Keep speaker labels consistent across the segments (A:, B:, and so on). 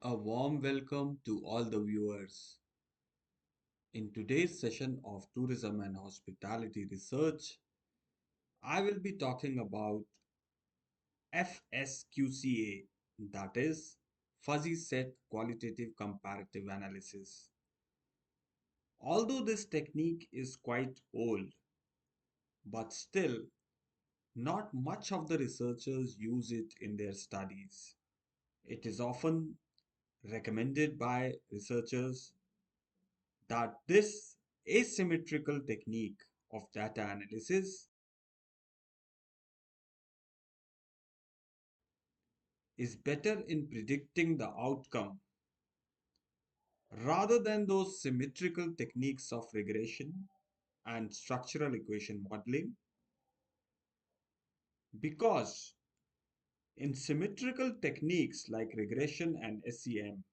A: A warm welcome to all the viewers. In today's session of Tourism and Hospitality Research, I will be talking about fsQCA, that is, Fuzzy Set Qualitative Comparative Analysis. Although this technique is quite old, but still, not much of the researchers use it in their studies. It is often recommended by researchers that this asymmetrical technique of data analysis is better in predicting the outcome rather than those symmetrical techniques of regression and structural equation modeling, because in symmetrical techniques like regression and SEM,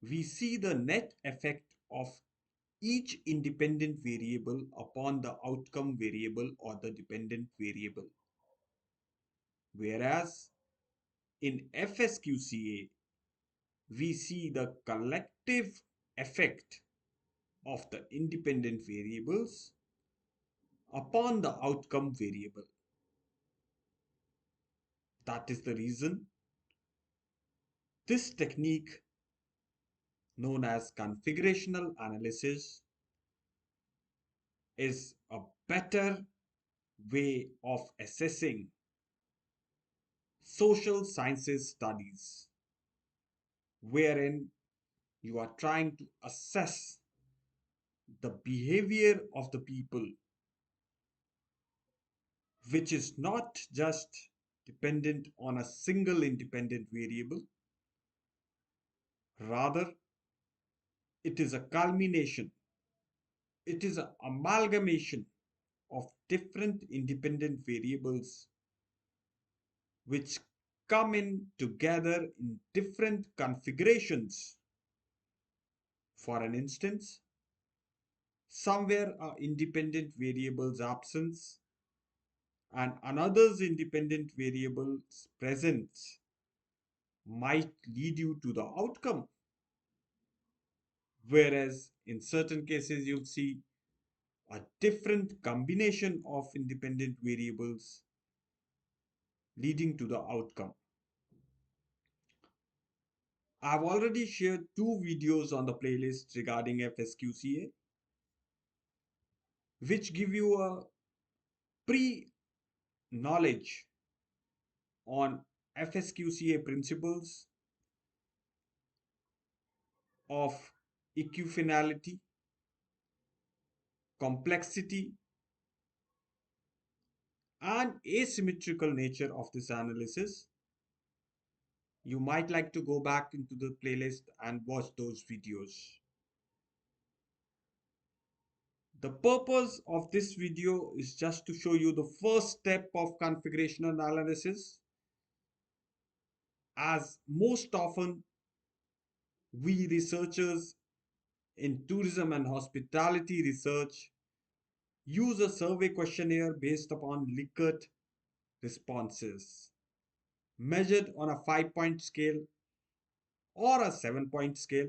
A: we see the net effect of each independent variable upon the outcome variable or the dependent variable. Whereas in fsQCA, we see the collective effect of the independent variables upon the outcome variable. That is the reason this technique, known as configurational analysis, is a better way of assessing social sciences studies, wherein you are trying to assess the behavior of the people, which is not just dependent on a single independent variable. Rather, it is a culmination, it is an amalgamation of different independent variables which come in together in different configurations. For an instance, somewhere a independent variable's absence and another's independent variable's presence might lead you to the outcome. Whereas in certain cases, you'll see a different combination of independent variables leading to the outcome. I've already shared two videos on the playlist regarding fsQCA, which give you a pre-knowledge on fsQCA principles of equifinality, complexity, and asymmetrical nature of this analysis. You might like to go back into the playlist and watch those videos. The purpose of this video is just to show you the first step of configurational analysis, as most often we researchers in tourism and hospitality research use a survey questionnaire based upon Likert responses measured on a 5-point scale or a 7-point scale.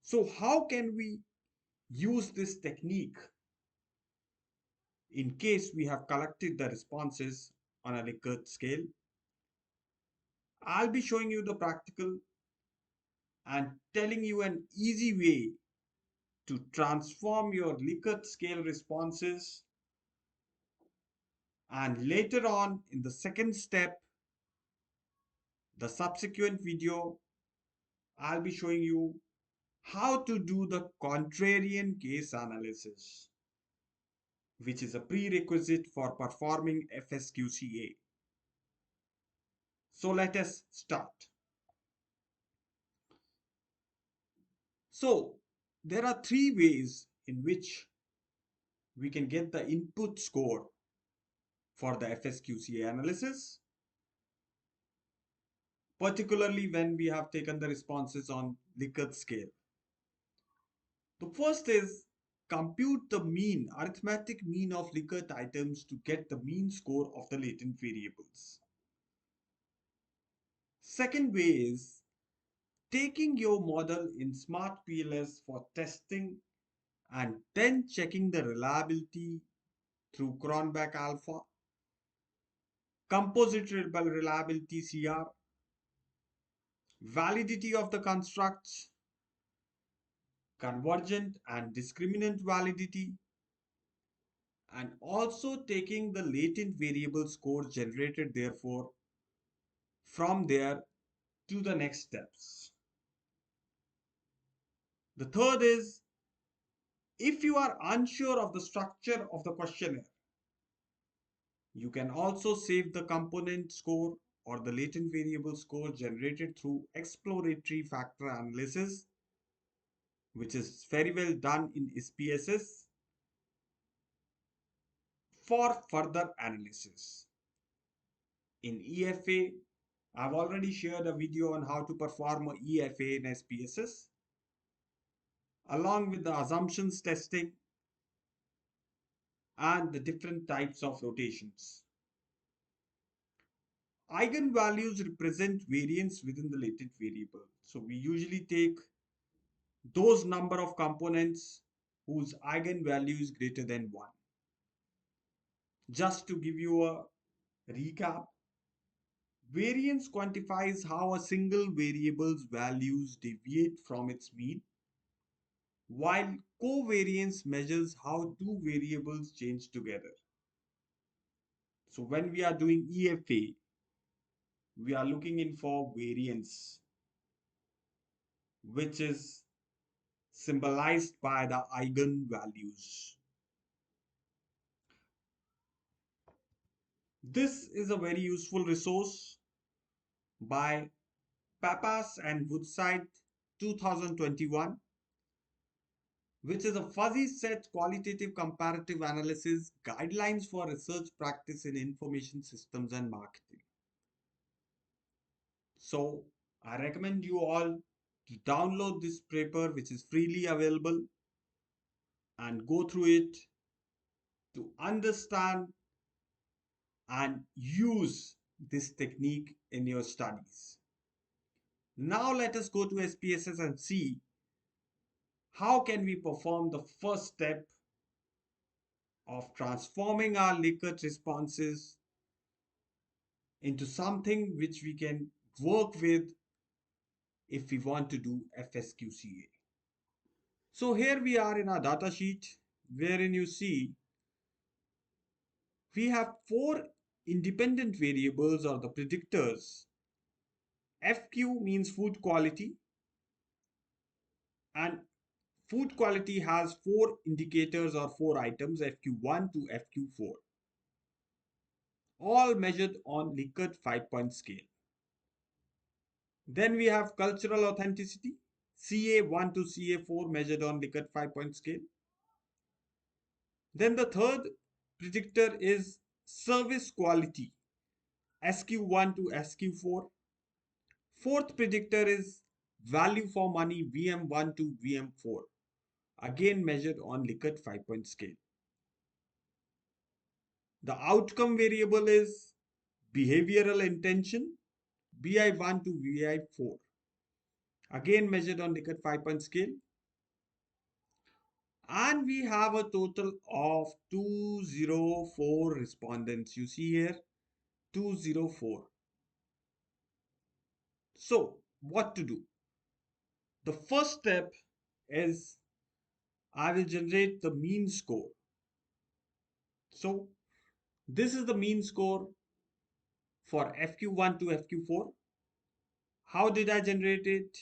A: So how can we use this technique in case we have collected the responses on a Likert scale? I'll be showing you the practical and telling you an easy way to transform your Likert scale responses, and later on in the second step, the subsequent video, I'll be showing you how to do the contrarian case analysis, which is a prerequisite for performing fsQCA. So let us start. So there are three ways in which we can get the input score for the fsQCA analysis, particularly when we have taken the responses on Likert scale. The first is compute the mean, arithmetic mean of Likert items to get the mean score of the latent variables. Second way is taking your model in smart PLS for testing and then checking the reliability through Cronbach Alpha, composite reliability CR, validity of the constructs, convergent and discriminant validity, and also taking the latent variable score generated therefore from there to the next steps. The third is if you are unsure of the structure of the questionnaire, you can also save the component score or the latent variable score generated through exploratory factor analysis, which is very well done in SPSS for further analysis. In EFA, I've already shared a video on how to perform a EFA in SPSS, along with the assumptions testing and the different types of rotations. Eigenvalues represent variance within the latent variable. So we usually take those number of components whose eigenvalue is greater than 1. Just to give you a recap, variance quantifies how a single variable's values deviate from its mean, while covariance measures how two variables change together. So when we are doing EFA, we are looking in for variance, which is symbolized by the eigenvalues. This is a very useful resource by Pappas and Woodside 2021, which is a fuzzy set qualitative comparative analysis guidelines for research practice in information systems and marketing. So I recommend you all to download this paper, which is freely available, and go through it to understand and use this technique in your studies. Now let us go to SPSS and see how can we perform the first step of transforming our Likert responses into something which we can work with if we want to do fsQCA. So here we are in our data sheet, wherein you see we have 4 independent variables or the predictors. FQ means food quality, and food quality has 4 indicators or 4 items, FQ1 to FQ4, all measured on Likert 5-point scale. Then we have cultural authenticity, CA1 to CA4 measured on Likert 5-point scale. Then the third predictor is service quality, SQ1 to SQ4. Fourth predictor is value for money, VM1 to VM4, again measured on Likert 5-point scale. The outcome variable is behavioral intention, BI1 to BI4, again measured on Likert 5-point scale. And we have a total of 204 respondents. You see here 204. So what to do? The first step is I will generate the mean score. So this is the mean score for FQ1 to FQ4. How did I generate it?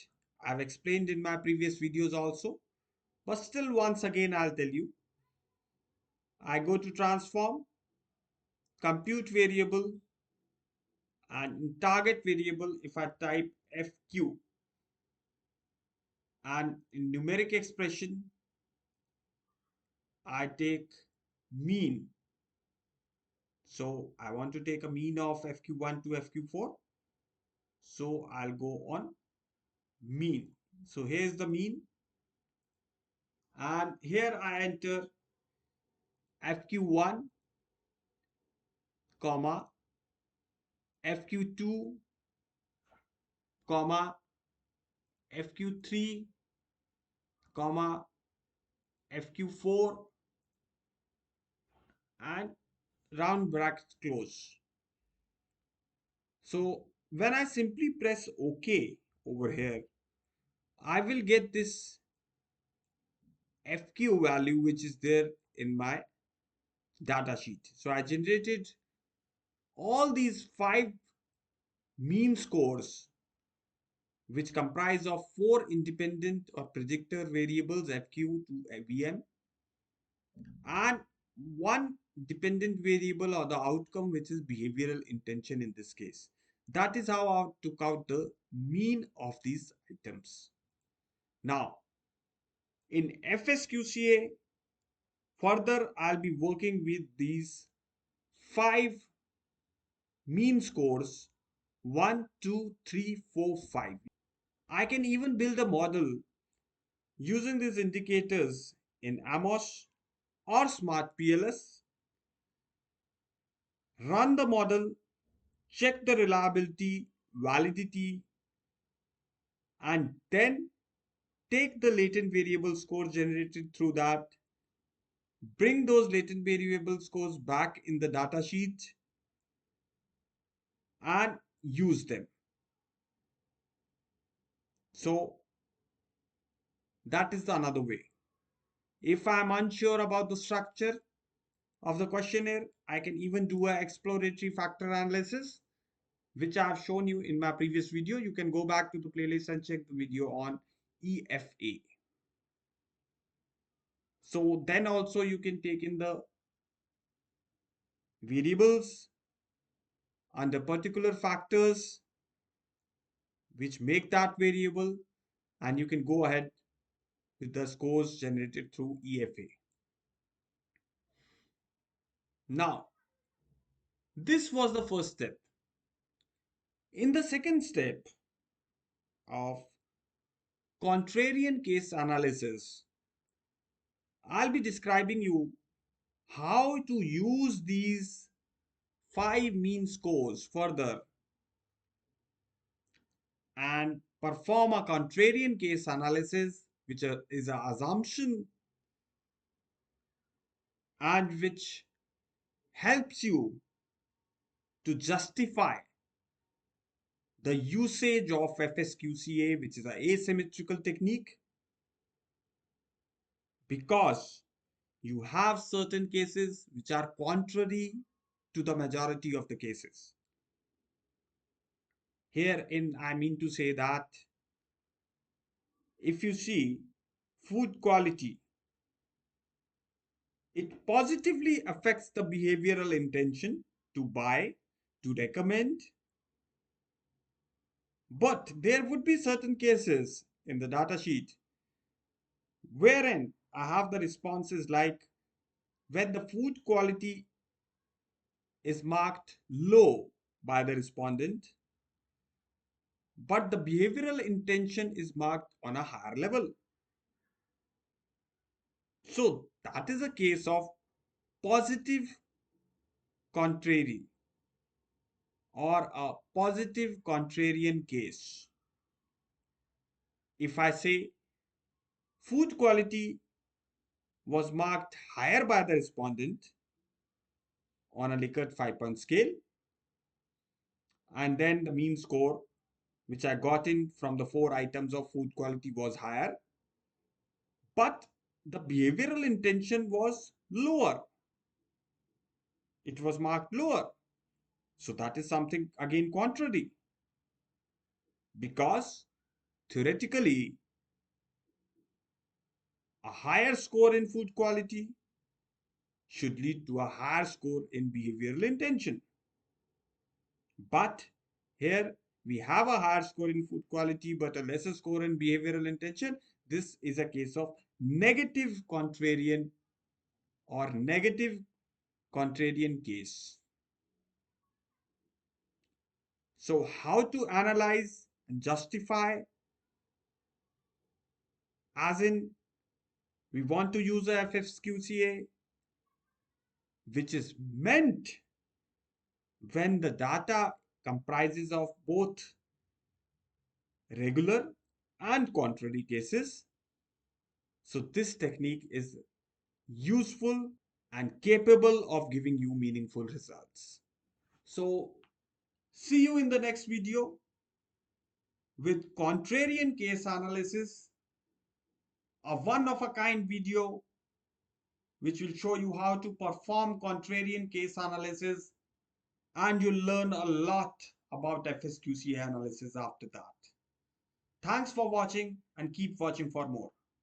A: I've explained in my previous videos also, but still once again I'll tell you. I go to transform, compute variable, and in target variable if I type FQ, and in numeric expression I take mean. So I want to take a mean of FQ1 to FQ4. So I'll go on mean. So here's the mean. And here I enter FQ1, comma, FQ2, comma fq3, comma fq4, and round bracket close. So when I simply press OK over here, I will get this fq value which is there in my data sheet. So I generated all these 5 mean scores which comprise of 4 independent or predictor variables fq to vm, and one dependent variable or the outcome which is behavioral intention in this case. That is how I took out the mean of these items. Now in fsQCA, further I'll be working with these 5 mean scores: 1, 2, 3, 4, 5. I can even build a model using these indicators in Amos or Smart PLS, run the model, check the reliability, validity, and then take the latent variable score generated through that, bring those latent variable scores back in the data sheet, and use them. So that is the another way. If I'm unsure about the structure of the questionnaire, I can even do an exploratory factor analysis, which I have shown you in my previous video. You can go back to the playlist and check the video on EFA. So then also you can take in the variables under particular factors which make that variable, and you can go ahead with the scores generated through EFA. Now, this was the first step. In the second step of contrarian case analysis, I'll be describing you how to use these 5 mean scores further and perform a contrarian case analysis, which is an assumption and which helps you to justify the usage of fsQCA, which is an asymmetrical technique, because you have certain cases which are contrary to the majority of the cases. Herein, I mean to say that if you see food quality, it positively affects the behavioral intention to buy, to recommend. But there would be certain cases in the data sheet wherein I have the responses like when the food quality is marked low by the respondent, but the behavioral intention is marked on a higher level. So that is a case of positive contrary or a positive contrarian case. If I say food quality was marked higher by the respondent on a Likert 5-point scale, and then the mean score which I got in from the 4 items of food quality was higher, but the behavioral intention was lower. It was marked lower. So that is something again contrary, because theoretically a higher score in food quality should lead to a higher score in behavioral intention. But here we have a higher score in food quality but a lesser score in behavioral intention. This is a case of negative contrarian or negative contrarian case. So how to analyze and justify, as in we want to use a fsQCA which is meant when the data comprises of both regular and contrary cases. So this technique is useful and capable of giving you meaningful results. So see you in the next video with contrarian case analysis, a one of a kind video which will show you how to perform contrarian case analysis, and you'll learn a lot about fsQCA analysis after that. Thanks for watching and keep watching for more.